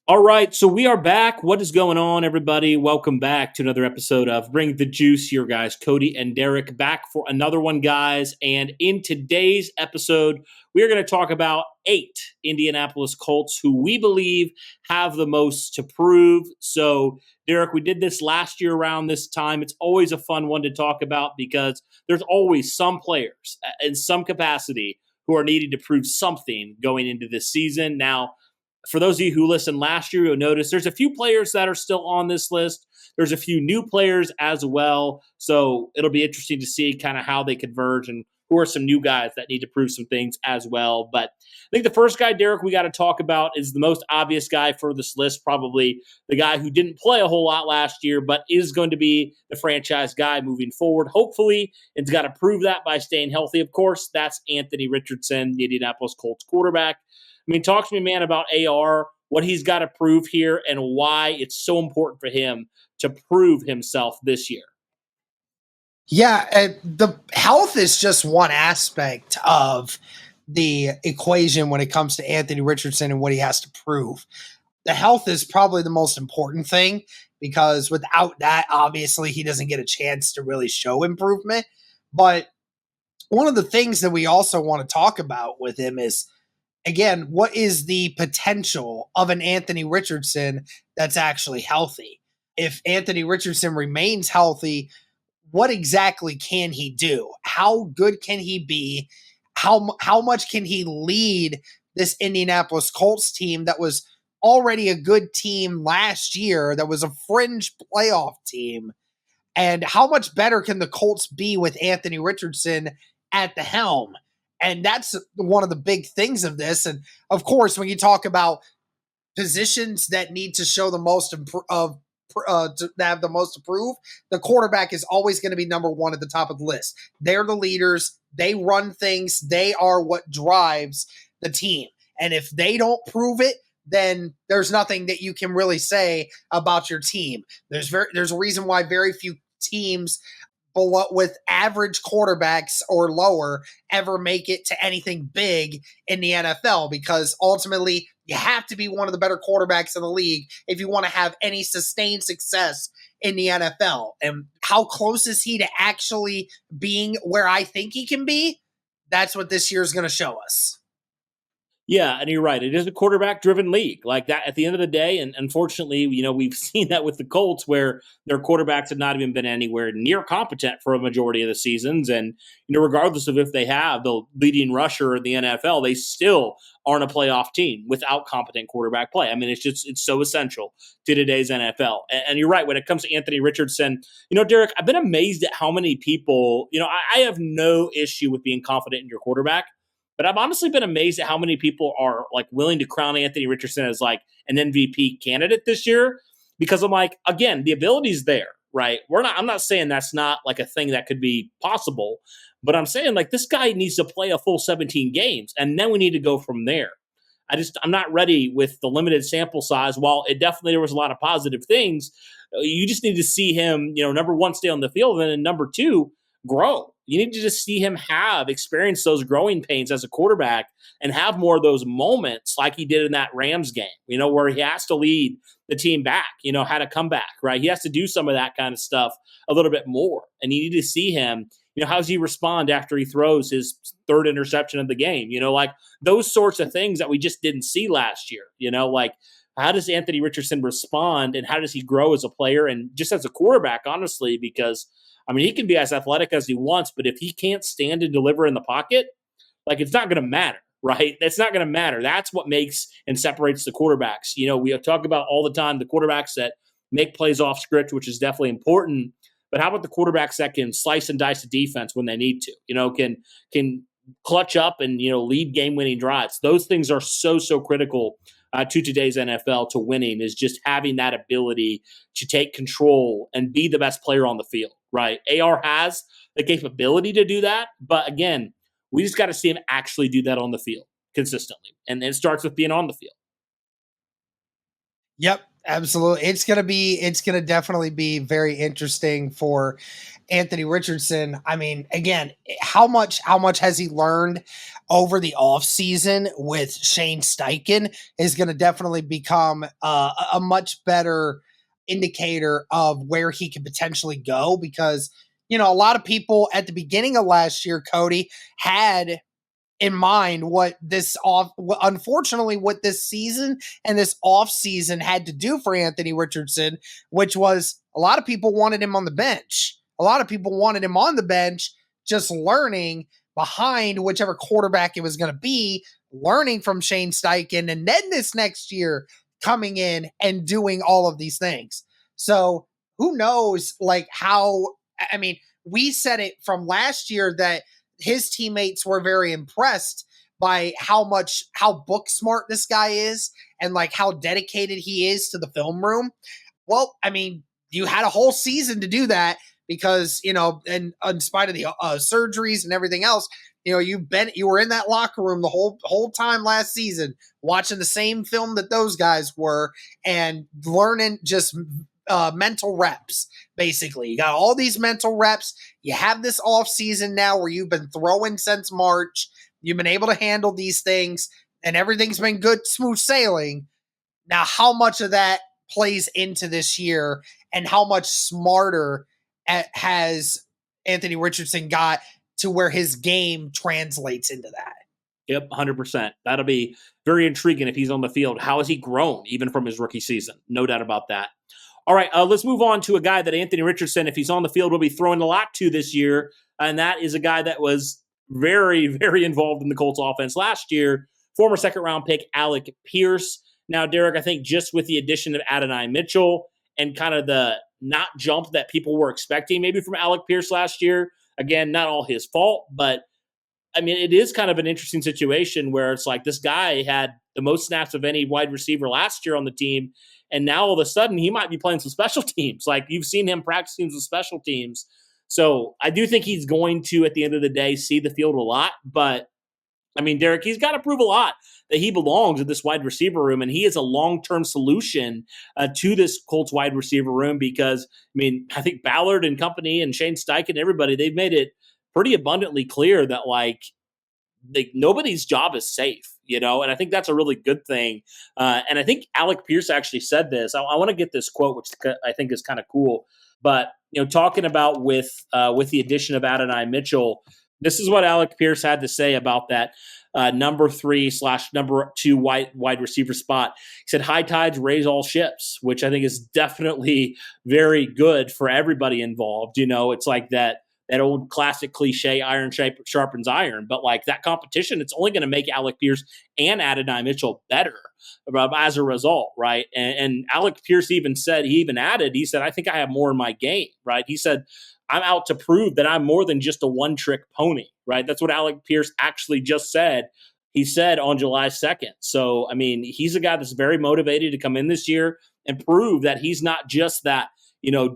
All right, so we are back. What is going on, everybody? Welcome back to another episode of Bring the Juice. Your guys, Cody and Derek, back for another one, guys. And in today's episode, we are going to talk about 8 Indianapolis Colts who we believe have the most to prove. So, Derek, we did this last year around this time. It's always a fun one to talk about because there's always some players in some capacity who are needing to prove something going into this season. Now, for those of you who listened last year, you'll notice there's a few players that are still on this list. There's a few new players as well. So it'll be interesting to see kind of how they converge and who are some new guys that need to prove some things as well. But I think the first guy, Derek, we got to talk about is the most obvious guy for this list, probably the guy who didn't play a whole lot last year, but is going to be the franchise guy moving forward. Hopefully, it's got to prove that by staying healthy, of course. That's Anthony Richardson, the Indianapolis Colts quarterback. I mean, talk to me, man, about AR, what he's got to prove here, and why it's so important for him to prove himself this year. Yeah, the health is just one aspect of the equation when it comes to Anthony Richardson and what he has to prove. The health is probably the most important thing because without that, obviously, he doesn't get a chance to really show improvement. But one of the things that we also want to talk about with him is, again, what is the potential of an Anthony Richardson that's actually healthy? If Anthony Richardson remains healthy, what exactly can he do? How good can he be? How much can he lead this Indianapolis Colts team that was already a good team last year, that was a fringe playoff team? And how much better can the Colts be with Anthony Richardson at the helm? And that's one of the big things of this. And of course, when you talk about positions that need to show the most to have the most to prove, the quarterback is always going to be number one at the top of the list. They're the leaders. They run things. They are what drives the team. And if they don't prove it, then there's nothing that you can really say about your team. There's a reason why very few teams below with average quarterbacks or lower ever make it to anything big in the NFL, because ultimately you have to be one of the better quarterbacks in the league if you want to have any sustained success in the NFL. And how close is he to actually being where I think he can be? That's what this year is going to show us. Yeah, and you're right. It is a quarterback-driven league like that at the end of the day. And unfortunately, we've seen that with the Colts where their quarterbacks have not even been anywhere near competent for a majority of the seasons. And, regardless of if they have the leading rusher in the NFL, they still aren't a playoff team without competent quarterback play. I mean, it's so essential to today's NFL. And you're right. When it comes to Anthony Richardson, Derek, I've been amazed at how many people, I have no issue with being confident in your quarterback. But I've honestly been amazed at how many people are like willing to crown Anthony Richardson as like an MVP candidate this year, because I'm like, again, the ability's there, right? I'm not saying that's not like a thing that could be possible, but I'm saying like this guy needs to play a full 17 games and then we need to go from there. I'm not ready with the limited sample size. While it definitely, there was a lot of positive things, you just need to see him, number one, stay on the field, and then number two, grow. You need to just see him experience those growing pains as a quarterback and have more of those moments like he did in that Rams game, where he has to lead the team back, how to come back, right? He has to do some of that kind of stuff a little bit more. And you need to see him, how does he respond after he throws his third interception of the game? Like those sorts of things that we just didn't see last year, like how does Anthony Richardson respond and how does he grow as a player and just as a quarterback, honestly, because I mean, he can be as athletic as he wants, but if he can't stand and deliver in the pocket, like it's not going to matter, right? That's not going to matter. That's what makes and separates the quarterbacks. We talk about all the time the quarterbacks that make plays off script, which is definitely important. But how about the quarterbacks that can slice and dice the defense when they need to? Can clutch up and lead game-winning drives. Those things are so critical to today's NFL to winning. Is just having that ability to take control and be the best player on the field. Right, AR has the capability to do that, but again, we just got to see him actually do that on the field consistently, and it starts with being on the field. Yep. Absolutely. It's going to definitely be very interesting for Anthony Richardson. I mean, again, how much has he learned over the offseason with Shane Steichen is going to definitely become a much better indicator of where he could potentially go, because a lot of people at the beginning of last year, Cody, had in mind unfortunately what this season and this off season had to do for Anthony Richardson, which was a lot of people wanted him on the bench. A lot of people wanted him on the bench, just learning behind whichever quarterback it was going to be, learning from Shane Steichen, and then this next year coming in and doing all of these things. So who knows, I mean, we said it from last year that his teammates were very impressed by how book smart this guy is and how dedicated he is to the film room. Well, I mean, you had a whole season to do that because, and in spite of the surgeries and everything else, you were in that locker room the whole time last season, watching the same film that those guys were and learning just mental reps. Basically, you got all these mental reps. You have this off season now where you've been throwing since March. You've been able to handle these things, and everything's been good, smooth sailing. Now, how much of that plays into this year, and how much smarter has Anthony Richardson got to where his game translates into that? Yep, 100%. That'll be very intriguing if he's on the field. How has he grown even from his rookie season? No doubt about that. All right, let's move on to a guy that Anthony Richardson, if he's on the field, will be throwing a lot to this year, and that is a guy that was very, very involved in the Colts offense last year, former second-round pick Alec Pierce. Now, Derek, I think just with the addition of Adonai Mitchell and kind of the not jump that people were expecting maybe from Alec Pierce last year, again, not all his fault, but I mean, it is kind of an interesting situation where it's like this guy had the most snaps of any wide receiver last year on the team, and now all of a sudden he might be playing some special teams. Like you've seen him practicing some special teams. So I do think he's going to, at the end of the day, see the field a lot. But I mean, Derek, he's got to prove a lot that he belongs in this wide receiver room, and he is a long-term solution to this Colts wide receiver room because, I mean, I think Ballard and company and Shane Steichen, everybody, they've made it pretty abundantly clear that nobody's job is safe, and I think that's a really good thing. And I think Alec Pierce actually said this. I want to get this quote, which I think is kind of cool. But talking about with the addition of Adonai Mitchell, this is what Alec Pierce had to say about that number 3/number 2 wide receiver spot. He said, "High tides raise all ships," which I think is definitely very good for everybody involved. It's like that old classic cliche, iron sharpens iron. But that competition, it's only going to make Alec Pierce and Adonai Mitchell better as a result, right? And Alec Pierce even said, he said, "I think I have more in my game," right? He said, "I'm out to prove that I'm more than just a one-trick pony," right? That's what Alec Pierce actually just said. He said on July 2nd. So, I mean, he's a guy that's very motivated to come in this year and prove that he's not just that,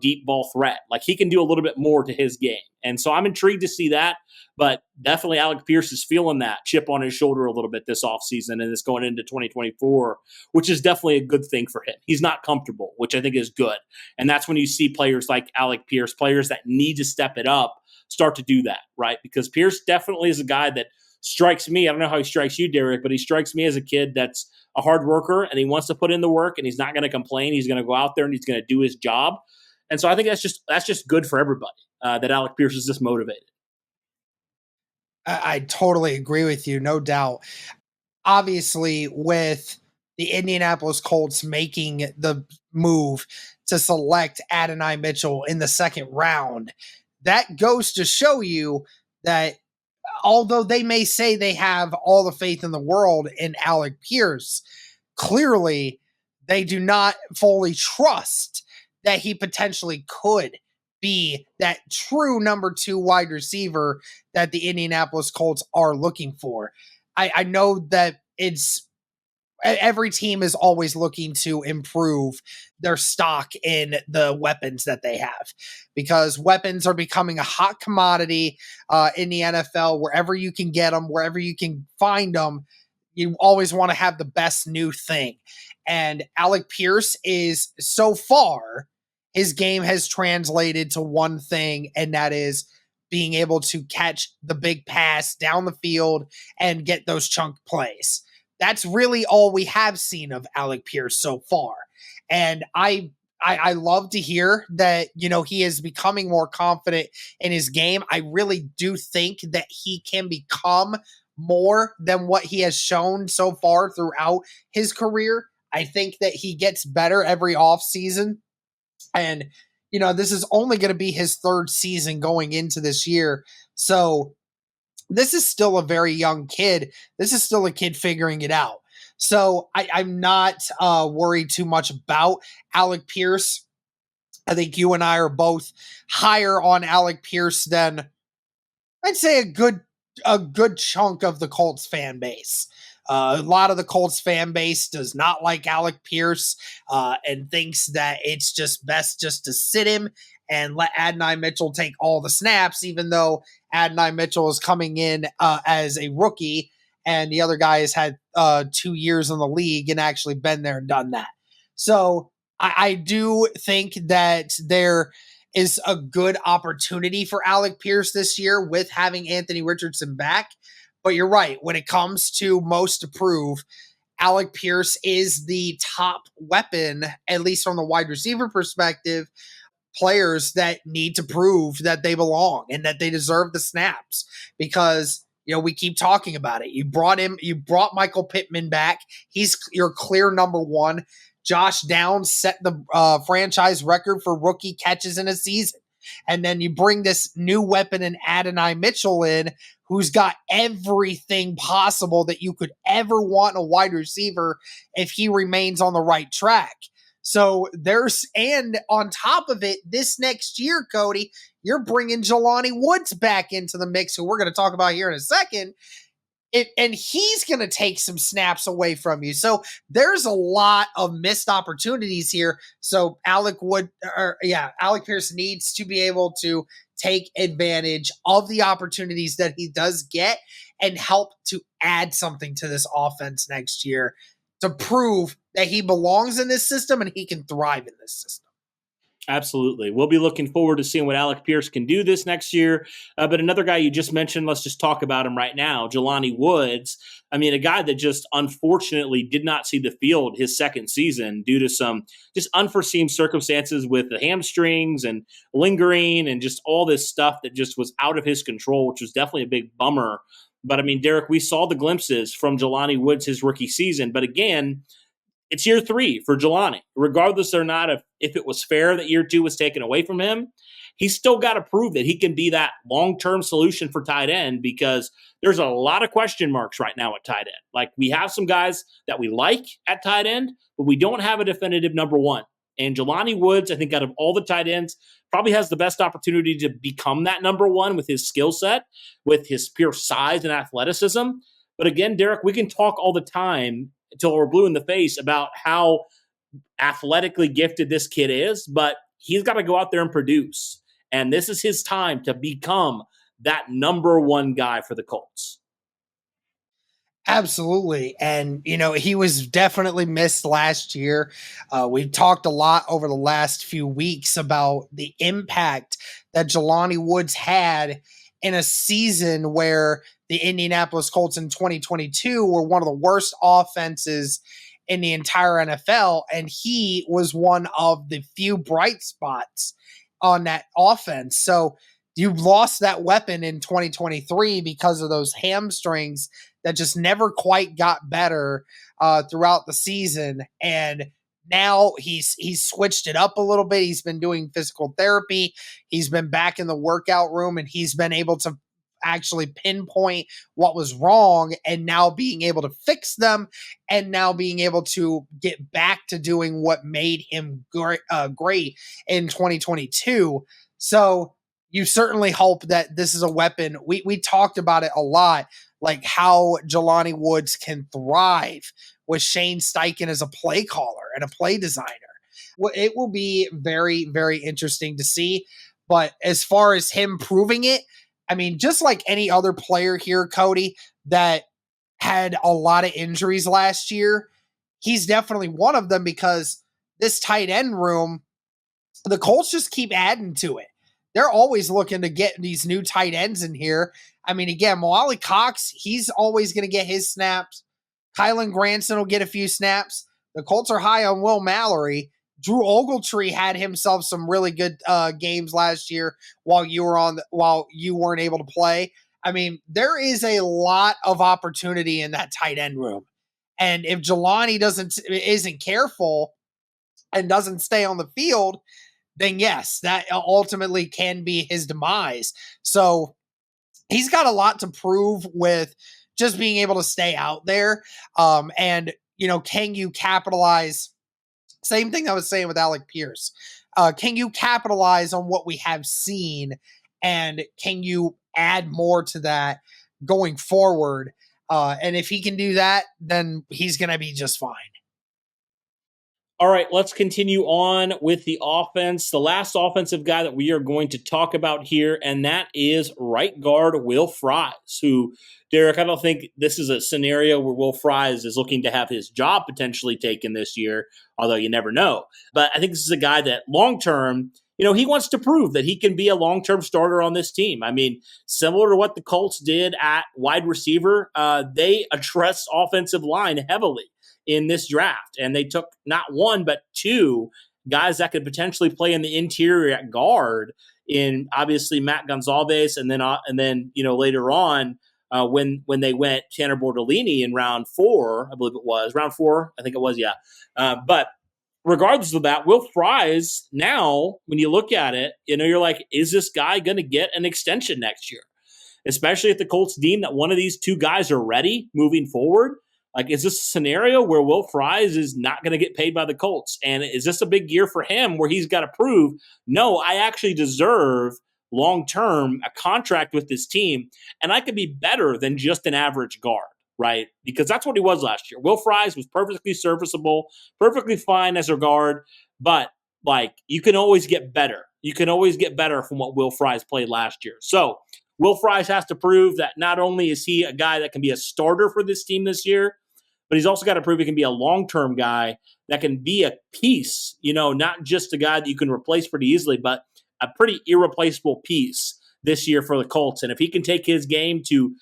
deep ball threat. He can do a little bit more to his game. And so I'm intrigued to see that. But definitely Alec Pierce is feeling that chip on his shoulder a little bit this offseason and it's going into 2024, which is definitely a good thing for him. He's not comfortable, which I think is good. And that's when you see players like Alec Pierce, players that need to step it up, start to do that, right? Because Pierce definitely is a guy that strikes me. I don't know how he strikes you, Derek, but he strikes me as a kid that's a hard worker and he wants to put in the work and he's not going to complain. He's going to go out there and he's going to do his job. And so I think that's just good for everybody that Alec Pierce is just motivated. I totally agree with you, no doubt. Obviously, with the Indianapolis Colts making the move to select Adonai Mitchell in the second round, that goes to show you that although they may say they have all the faith in the world in Alec Pierce, clearly they do not fully trust that he potentially could be that true number 2 wide receiver that the Indianapolis Colts are looking for. I know that every team is always looking to improve their stock in the weapons that they have because weapons are becoming a hot commodity in the NFL. Wherever you can get them, wherever you can find them, you always want to have the best new thing. And Alec Pierce is, so far, his game has translated to one thing, and that is being able to catch the big pass down the field and get those chunk plays. That's really all we have seen of Alec Pierce so far. And I love to hear that, he is becoming more confident in his game. I really do think that he can become more than what he has shown so far throughout his career. I think that he gets better every offseason. And, this is only going to be his third season going into this year. So this is still a very young kid. This is still a kid figuring it out. So I'm not worried too much about Alec Pierce. I think you and I are both higher on Alec Pierce than, I'd say, a good chunk of the Colts fan base. A lot of the Colts fan base does not like Alec Pierce and thinks that it's just best just to sit him and let Adonai Mitchell take all the snaps, even though Adonai Mitchell is coming in as a rookie and the other guy has had 2 years in the league and actually been there and done that. So I do think that there is a good opportunity for Alec Pierce this year with having Anthony Richardson back. But you're right. When it comes to most to prove, Alec Pierce is the top weapon, at least from the wide receiver perspective, players that need to prove that they belong and that they deserve the snaps because, we keep talking about it. You brought Michael Pittman back. He's your clear number one. Josh Downs set the franchise record for rookie catches in a season. And then you bring this new weapon in Adonai Mitchell in, who's got everything possible that you could ever want in a wide receiver if he remains on the right track. So and on top of it, this next year, Cody, you're bringing Jelani Woods back into the mix, who we're going to talk about here in a second. And he's going to take some snaps away from you. So there's a lot of missed opportunities here. So Alec Pierce needs to be able to take advantage of the opportunities that he does get and help to add something to this offense next year to prove that he belongs in this system and he can thrive in this system. Absolutely. We'll be looking forward to seeing what Alec Pierce can do this next year. But another guy you just mentioned, let's just talk about him right now, Jelani Woods. I mean, a guy that just unfortunately did not see the field his second season due to some just unforeseen circumstances with the hamstrings and lingering and just all this stuff that just was out of his control, which was definitely a big bummer. But I mean, Derek, we saw the glimpses from Jelani Woods his rookie season. But again, it's year 3 for Jelani. Regardless or not if it was fair that year 2 was taken away from him, he's still got to prove that he can be that long-term solution for tight end because there's a lot of question marks right now at tight end. Like, we have some guys that we like at tight end, but we don't have a definitive number one. And Jelani Woods, I think out of all the tight ends, probably has the best opportunity to become that number one with his skill set, with his pure size and athleticism. But again, Derek, we can talk all the time until we're blue in the face about how athletically gifted this kid is, but he's got to go out there and produce. And this is his time to become that number one guy for the Colts. Absolutely. And, he was definitely missed last year. We've talked a lot over the last few weeks about the impact that Jelani Woods had in a season where the Indianapolis Colts in 2022 were one of the worst offenses in the entire NFL. And he was one of the few bright spots on that offense. So you lost that weapon in 2023 because of those hamstrings that just never quite got better throughout the season. And now he's switched it up a little bit. He's been doing physical therapy. He's been back in the workout room, and he's been able to actually pinpoint what was wrong and now being able to fix them and now being able to get back to doing what made him great in 2022. So you certainly hope that this is a weapon. We talked about it a lot, like how Jelani Woods can thrive with Shane Steichen as a play caller and a play designer. It will be very, very interesting to see. But as far as him proving it, I mean, just like any other player here, Cody, that had a lot of injuries last year. He's definitely one of them because this tight end room, the Colts just keep adding to it. They're always looking to get these new tight ends in here. I mean, again, Moali Cox, he's always going to get his snaps. Kylan Granson will get a few snaps. The Colts are high on Will Mallory. Drew Ogletree had himself some really good games last year while you weren't able to play. I mean, there is a lot of opportunity in that tight end room. And if Jelani isn't careful and doesn't stay on the field, then yes, that ultimately can be his demise. So he's got a lot to prove with just being able to stay out there. And, can you capitalize? Same thing I was saying with Alec Pierce. Can you capitalize on what we have seen? And can you add more to that going forward? And if he can do that, then he's going to be just fine. All right, let's continue on with the offense. The last offensive guy that we are going to talk about here, and that is right guard Will Fries, who, Derek, I don't think this is a scenario where Will Fries is looking to have his job potentially taken this year, although you never know. But I think this is a guy that long-term, he wants to prove that he can be a long-term starter on this team. I mean, similar to what the Colts did at wide receiver, they addressed offensive line heavily in this draft. And they took not one, but two guys that could potentially play in the interior at guard in obviously Matt Gonzalez. And then later on when they went Tanner Bordolini in round 4, I believe it was round 4. I think it was. Yeah. But regardless of that, Will Fries now, when you look at it, you're like, is this guy going to get an extension next year? Especially if the Colts deem that one of these two guys are ready moving forward. Like, is this a scenario where Will Fries is not going to get paid by the Colts? And is this a big year for him where he's got to prove, no, I actually deserve long-term a contract with this team, and I could be better than just an average guard, right? Because that's what he was last year. Will Fries was perfectly serviceable, perfectly fine as a guard, but, you can always get better. You can always get better from what Will Fries played last year. So Will Fries has to prove that not only is he a guy that can be a starter for this team this year, but he's also got to prove he can be a long-term guy that can be a piece, not just a guy that you can replace pretty easily, but a pretty irreplaceable piece this year for the Colts. And if he can take his game to,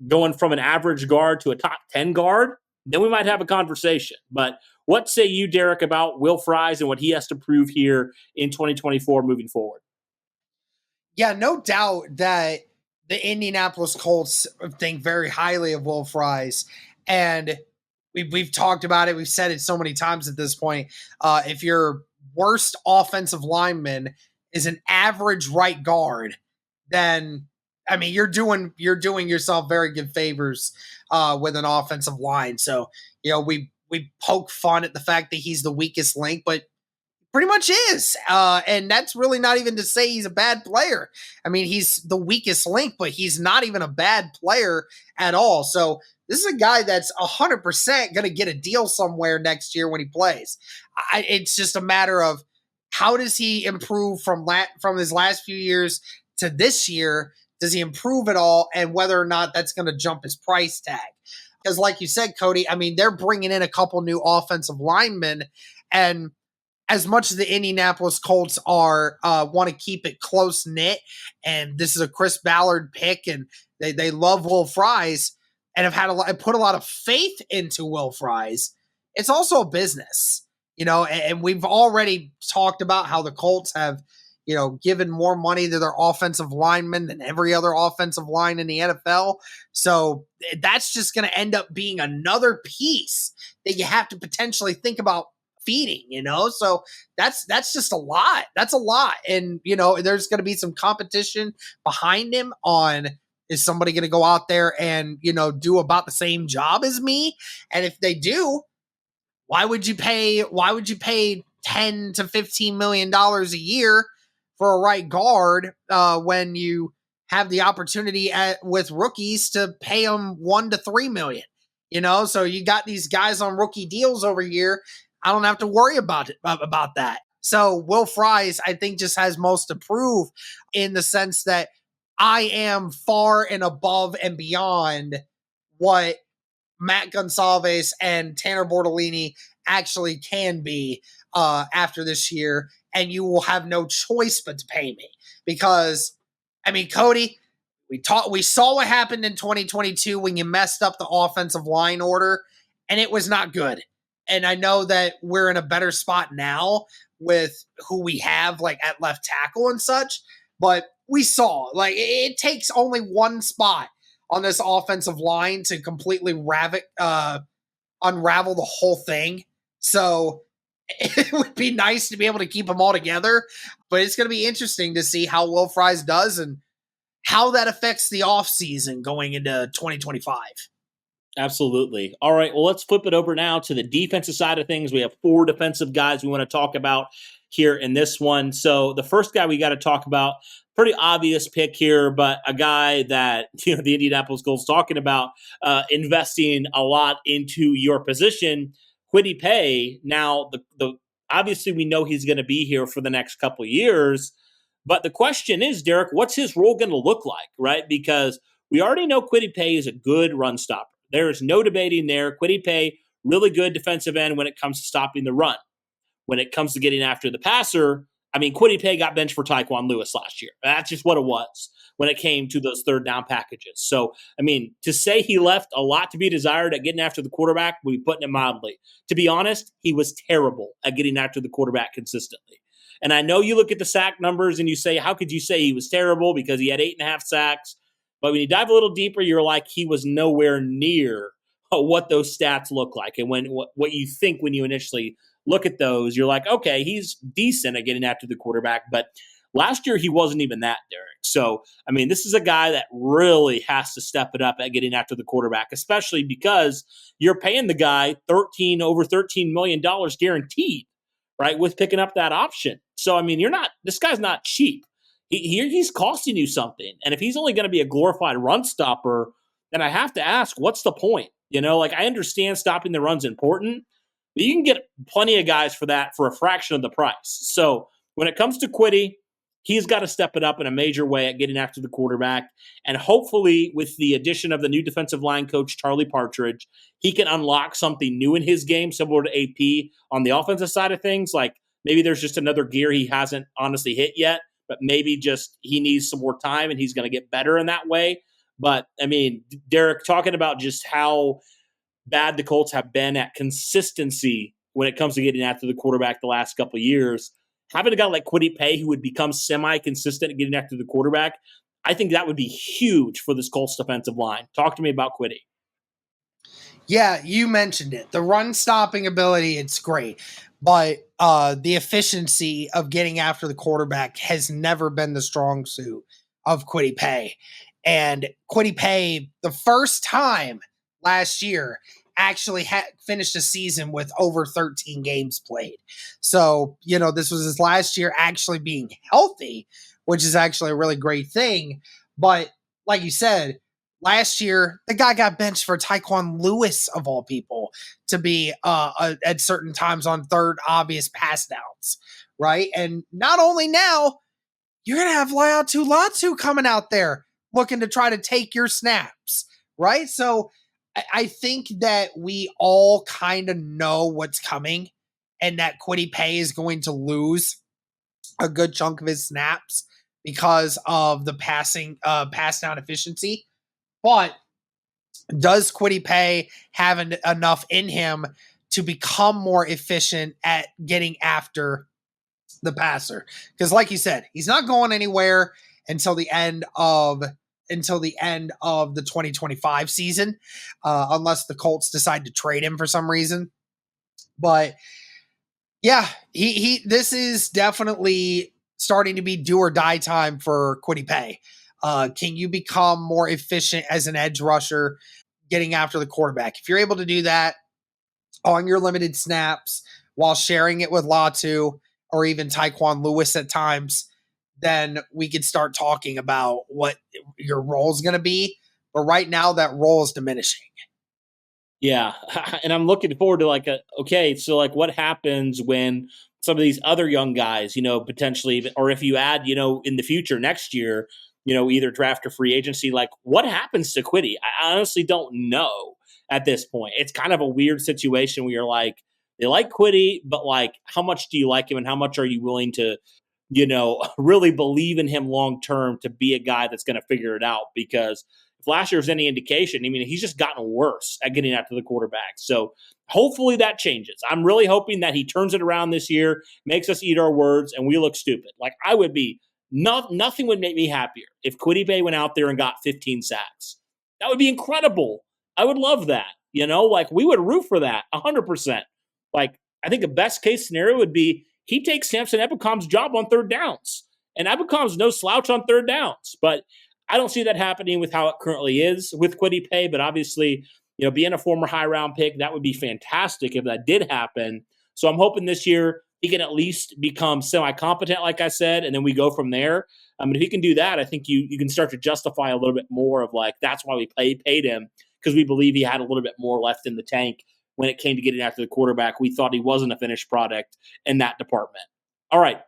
going from an average guard to a top 10 guard, then we might have a conversation. But what say you, Derek, about Will Fries and what he has to prove here in 2024 moving forward? Yeah, no doubt that the Indianapolis Colts think very highly of Will Fries. And we've talked about it. We've said it so many times at this point. If your worst offensive lineman is an average right guard, then I mean you're doing yourself very good favors with an offensive line. So we poke fun at the fact that he's the weakest link, but pretty much is. And that's really not even to say he's a bad player. I mean, he's the weakest link, but he's not even a bad player at all. So this is a guy that's 100% going to get a deal somewhere next year when he plays. It's just a matter of how does he improve from his last few years to this year? Does he improve at all? And whether or not that's going to jump his price tag. Because like you said, Cody, I mean, they're bringing in a couple new offensive linemen, and as much as the Indianapolis Colts want to keep it close knit, and this is a Chris Ballard pick, and they love Will Fries and have put a lot of faith into Will Fries, it's also a business, and we've already talked about how the Colts have, given more money to their offensive linemen than every other offensive line in the NFL. So that's just going to end up being another piece that you have to potentially think about feeding, so that's just a lot. That's a lot. And, there's going to be some competition behind him on, is somebody going to go out there and, do about the same job as me? And if they do, why would you pay 10 to $15 million a year for a right guard when you have the opportunity with rookies to pay them $1 to $3 million? So you got these guys on rookie deals over here. I don't have to worry about that. So Will Fries, I think, just has most to prove in the sense that I am far and above and beyond what Matt Gonsalves and Tanner Bortolini actually can be after this year, and you will have no choice but to pay me. Because, I mean, Cody, we saw what happened in 2022 when you messed up the offensive line order, and it was not good. And I know that we're in a better spot now with who we have like at left tackle and such, but we saw like it takes only one spot on this offensive line to completely unravel the whole thing. So it would be nice to be able to keep them all together, but it's going to be interesting to see how Will Fries does and how that affects the offseason going into 2025. Absolutely. All right. Well, let's flip it over now to the defensive side of things. We have 4 defensive guys we want to talk about here in this one. So the first guy we got to talk about, pretty obvious pick here, but a guy that the Indianapolis Colts talking about investing a lot into your position, Kwity Paye. Now, the obviously we know he's going to be here for the next couple of years, but the question is, Derek, what's his role going to look like, right? Because we already know Kwity Paye is a good run stopper. There is no debating there. Kwity Paye, really good defensive end when it comes to stopping the run. When it comes to getting after the passer, I mean, Kwity Paye got benched for Tyquan Lewis last year. That's just what it was when it came to those third down packages. So, I mean, to say he left a lot to be desired at getting after the quarterback would be putting it mildly. To be honest, he was terrible at getting after the quarterback consistently. And I know you look at the sack numbers and you say, how could you say he was terrible because he had 8.5 sacks? But when you dive a little deeper, you're like, he was nowhere near what those stats look like. And what you think when you initially look at those, you're like, okay, he's decent at getting after the quarterback. But last year, he wasn't even that, Derek. So, I mean, this is a guy that really has to step it up at getting after the quarterback, especially because you're paying the guy over $13 million guaranteed, right, with picking up that option. So, I mean, this guy's not cheap. He's costing you something. And if he's only going to be a glorified run stopper, then I have to ask, what's the point? Like I understand stopping the run's important, but you can get plenty of guys for that for a fraction of the price. So when it comes to Kwity, he's got to step it up in a major way at getting after the quarterback. And hopefully with the addition of the new defensive line coach, Charlie Partridge, he can unlock something new in his game, similar to AP on the offensive side of things. Like maybe there's just another gear he hasn't honestly hit yet, but maybe just he needs some more time and he's going to get better in that way. But, I mean, Derek, talking about just how bad the Colts have been at consistency when it comes to getting after the quarterback the last couple of years, having a guy like Kwity Paye who would become semi-consistent at getting after the quarterback, I think that would be huge for this Colts defensive line. Talk to me about Kwity. Yeah, you mentioned it. The run-stopping ability, it's great. But the efficiency of getting after the quarterback has never been the strong suit of Kwity Paye. And Kwity Paye, the first time last year, actually finished a season with over 13 games played. So, this was his last year actually being healthy, which is actually a really great thing. But like you said, last year, the guy got benched for Tyquan Lewis, of all people, to be at certain times on third obvious pass downs, right? And not only now, you're going to have Latu coming out there looking to try to take your snaps, right? So I think that we all kind of know what's coming and that Kwity Paye is going to lose a good chunk of his snaps because of the pass down efficiency. But does Kwity Paye have enough in him to become more efficient at getting after the passer? Because like you said, he's not going anywhere until the end of the 2025 season, unless the Colts decide to trade him for some reason. But yeah, this is definitely starting to be do or die time for Kwity Paye. Can you become more efficient as an edge rusher getting after the quarterback? If you're able to do that on your limited snaps while sharing it with Latu or even Tyquan Lewis at times, then we could start talking about what your role is going to be. But right now, that role is diminishing. Yeah, and I'm looking forward to so what happens when some of these other young guys, potentially, or if you add, in the future next year, either draft or free agency. Like, what happens to Kwity? I honestly don't know at this point. It's kind of a weird situation where you're like, they like Kwity, but like, how much do you like him and how much are you willing to, really believe in him long term to be a guy that's going to figure it out? Because if last year was any indication, I mean, he's just gotten worse at getting after the quarterback. So hopefully that changes. I'm really hoping that he turns it around this year, makes us eat our words, and we look stupid. Like, I would be nothing would make me happier if Kwity Paye went out there and got 15 sacks. That would be incredible. I would love that. Like, we would root for that 100%. Like, I think the best case scenario would be he takes Samson Ebukham's job on third downs. And Ebukham's no slouch on third downs. But I don't see that happening with how it currently is with Kwity Paye. But obviously, being a former high round pick, that would be fantastic if that did happen. So I'm hoping this year he can at least become semi-competent, like I said, and then we go from there. I mean, if he can do that, I think you can start to justify a little bit more of like, that's why we paid him, because we believe he had a little bit more left in the tank when it came to getting after the quarterback. We thought he wasn't a finished product in that department. All right,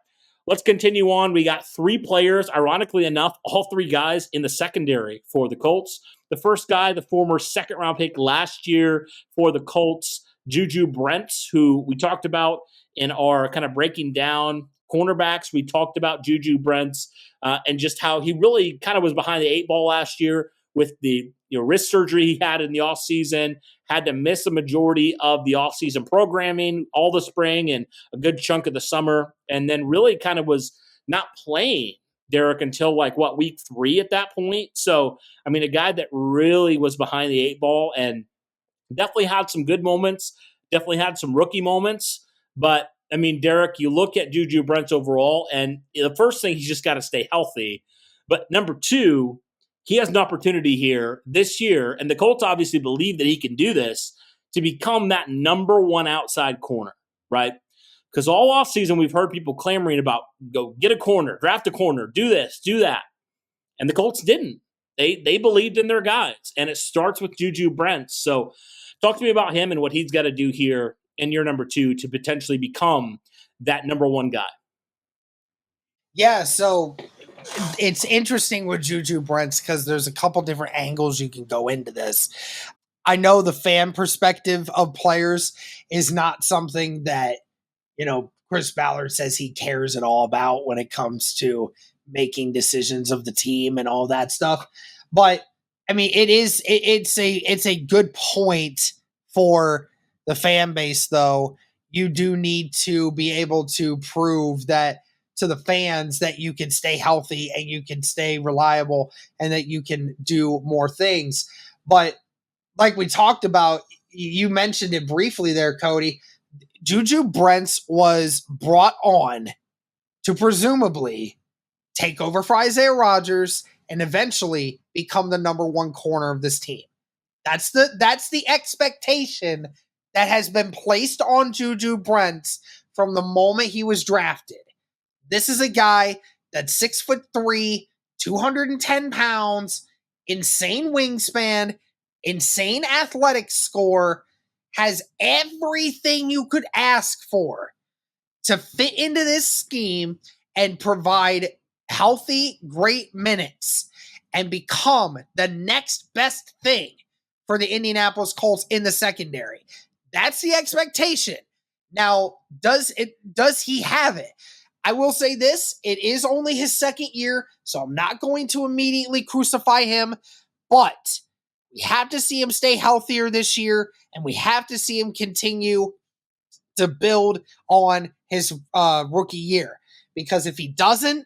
let's continue on. We got 3 players, ironically enough, all 3 guys in the secondary for the Colts. The first guy, the former second-round pick last year for the Colts, Juju Brents, who we talked about in our kind of breaking down cornerbacks. We talked about Juju Brents and just how he really kind of was behind the 8 ball last year with the wrist surgery he had in the offseason, had to miss a majority of the offseason programming, all the spring and a good chunk of the summer, and then really kind of was not playing, Derek, until week 3 at that point. So, I mean, a guy that really was behind the 8 ball and definitely had some good moments, definitely had some rookie moments. But, I mean, Derek, you look at Juju Brents overall, and the first thing, he's just got to stay healthy. But number 2, he has an opportunity here this year, and the Colts obviously believe that he can do this, to become that number 1 outside corner, right? Because all offseason we've heard people clamoring about, go get a corner, draft a corner, do this, do that. And the Colts didn't. They believed in their guys, and it starts with Juju Brents. So talk to me about him and what he's got to do here in year number 2 to potentially become that number 1 guy. Yeah, so it's interesting with Juju Brents because there's a couple different angles you can go into this. I know the fan perspective of players is not something that, Chris Ballard says he cares at all about when it comes to making decisions of the team and all that stuff. But I mean, it's a good point for the fan base, though. You do need to be able to prove that to the fans that you can stay healthy and you can stay reliable and that you can do more things. But like we talked about, you mentioned it briefly there, Cody, Juju Brents was brought on to presumably take over for Isaiah Rodgers and eventually become the number 1 corner of this team. That's the expectation that has been placed on Juju Brents from the moment he was drafted. This is a guy that's 6'3", 210 pounds, insane wingspan, insane athletic score, has everything you could ask for to fit into this scheme and provide healthy, great minutes and become the next best thing for the Indianapolis Colts in the secondary. That's the expectation. Now, does he have it? I will say this, it is only his second year, so I'm not going to immediately crucify him, but we have to see him stay healthier this year, and we have to see him continue to build on his rookie year. Because if he doesn't,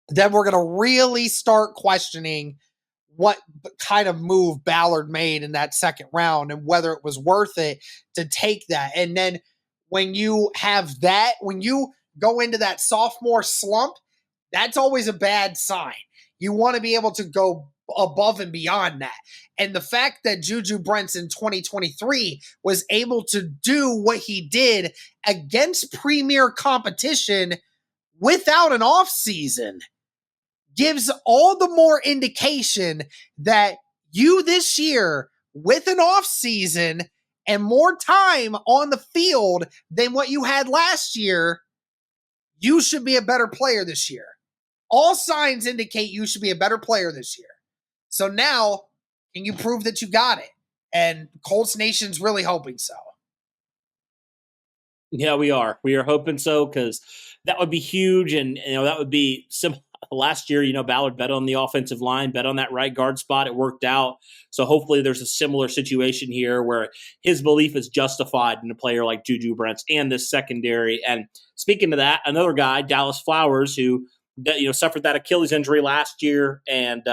then we're going to really start questioning what kind of move Ballard made in that second round and whether it was worth it to take that. And then when you have that, when you go into that sophomore slump, that's always a bad sign. You want to be able to go above and beyond that. And the fact that Juju Brents in 2023 was able to do what he did against premier competition without an offseason gives all the more indication that you this year, with an offseason and more time on the field than what you had last year, you should be a better player this year. All signs indicate you should be a better player this year. So now, can you prove that you got it? And Colts Nation's really hoping so. Yeah, we are. We are hoping so because that would be huge, and that would be simple. Last year, Ballard bet on the offensive line, bet on that right guard spot. It worked out. So hopefully, there's a similar situation here where his belief is justified in a player like Juju Brents and this secondary. And speaking of that, another guy, Dallas Flowers, who suffered that Achilles injury last year and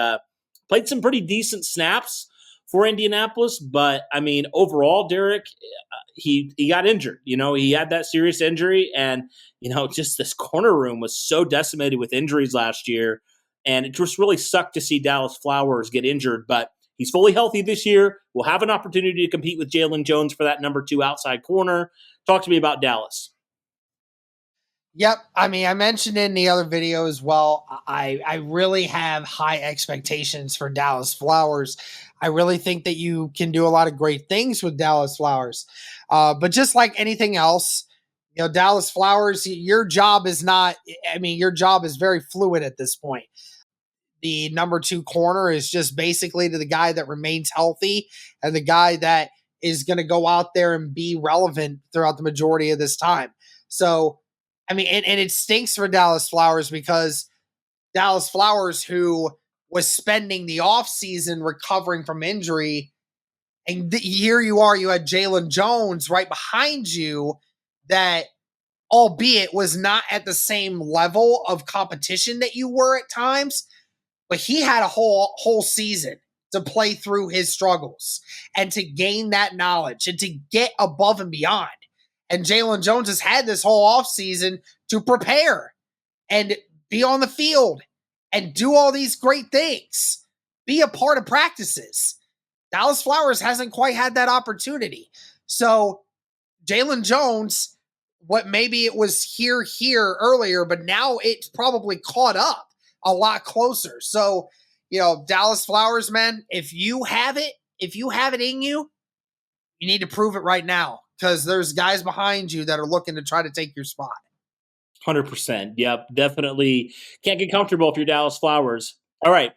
played some pretty decent snaps for Indianapolis. But I mean, overall, Derek, he got injured. He had that serious injury, and just this corner room was so decimated with injuries last year, and it just really sucked to see Dallas Flowers get injured. But he's fully healthy this year. We'll have an opportunity to compete with Jalen Jones for that number 2 outside corner. Talk to me about Dallas. Yep. I mean, I mentioned in the other video as well, I really have high expectations for Dallas Flowers. I really think that you can do a lot of great things with Dallas Flowers. But just like anything else, Dallas Flowers, your job is very fluid at this point. The number 2 corner is just basically to the guy that remains healthy and the guy that is going to go out there and be relevant throughout the majority of this time. So, I mean, and it stinks for Dallas Flowers because Dallas Flowers, who was spending the offseason recovering from injury, and here you are, you had Jalen Jones right behind you that, albeit was not at the same level of competition that you were at times, but he had a whole season to play through his struggles and to gain that knowledge and to get above and beyond. And Jalen Jones has had this whole offseason to prepare and be on the field and do all these great things, be a part of practices. Dallas Flowers hasn't quite had that opportunity. So Jalen Jones, what maybe it was here earlier, but now it's probably caught up a lot closer. So, Dallas Flowers, man, if you have it in you, you need to prove it right now because there's guys behind you that are looking to try to take your spot. 100%. Yep, definitely can't get comfortable if you're Dallas Flowers. All right,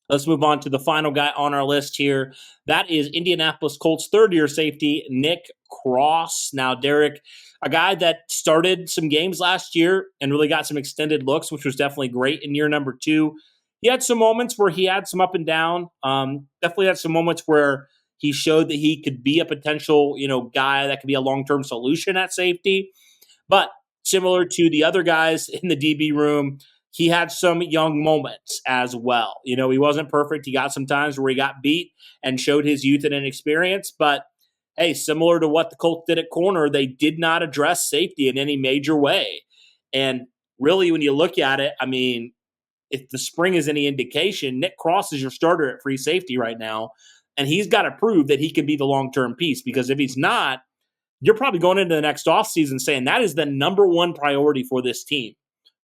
let's move on to the final guy on our list here. That is Indianapolis Colts third-year safety, Nick Cross. Now, Derek, a guy that started some games last year and really got some extended looks, which was definitely great in year number 2. He had some moments where he had some up and down. Definitely had some moments where he showed that he could be a potential, guy that could be a long-term solution at safety. But similar to the other guys in the DB room, he had some young moments as well. He wasn't perfect. He got some times where he got beat and showed his youth and inexperience. But, hey, similar to what the Colts did at corner, they did not address safety in any major way. And really, when you look at it, I mean, if the spring is any indication, Nick Cross is your starter at free safety right now. And he's got to prove that he can be the long-term piece, because if he's not, you're probably going into the next offseason saying that is the number 1 priority for this team,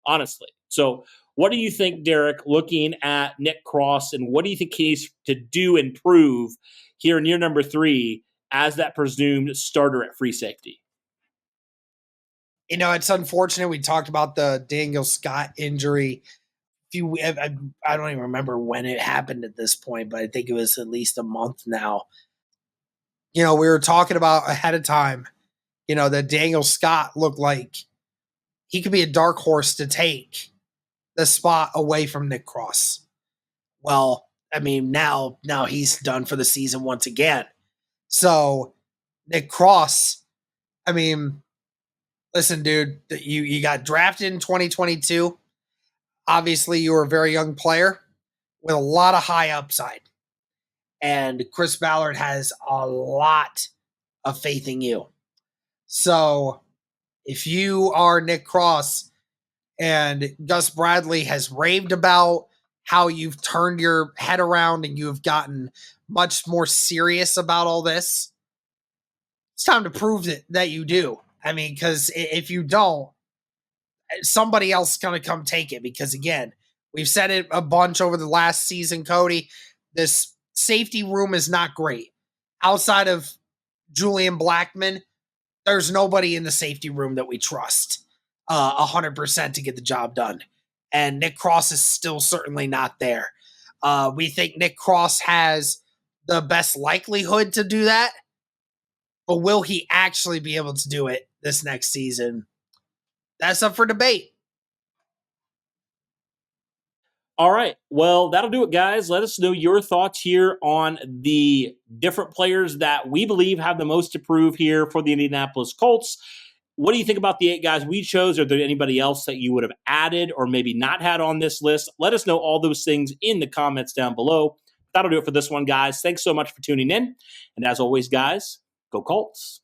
honestly. So what do you think, Derek, looking at Nick Cross, and what do you think he needs to do and prove here in year number 3 as that presumed starter at free safety? It's unfortunate. We talked about the Daniel Scott injury. I don't even remember when it happened at this point, but I think it was at least a month now. We were talking about ahead of time, that Daniel Scott looked like he could be a dark horse to take the spot away from Nick Cross. Well, I mean, now he's done for the season once again. So Nick Cross, I mean, listen, dude, you got drafted in 2022. Obviously, you were a very young player with a lot of high upside. And Chris Ballard has a lot of faith in you. So if you are Nick Cross and Gus Bradley has raved about how you've turned your head around and you've gotten much more serious about all this, it's time to prove that you do. I mean, because if you don't, somebody else is going to come take it. Because, again, we've said it a bunch over the last season, Cody. This safety room is not great. Outside of Julian Blackmon, there's nobody in the safety room that we trust 100% to get the job done. and Nick Cross is still certainly not there. We think Nick Cross has the best likelihood to do that, but will he actually be able to do it this next season? That's up for debate. All right. Well, that'll do it, guys. Let us know your thoughts here on the different players that we believe have the most to prove here for the Indianapolis Colts. What do you think about the 8 guys we chose? Are there anybody else that you would have added or maybe not had on this list? Let us know all those things in the comments down below. That'll do it for this one, guys. Thanks so much for tuning in. And as always, guys, go Colts.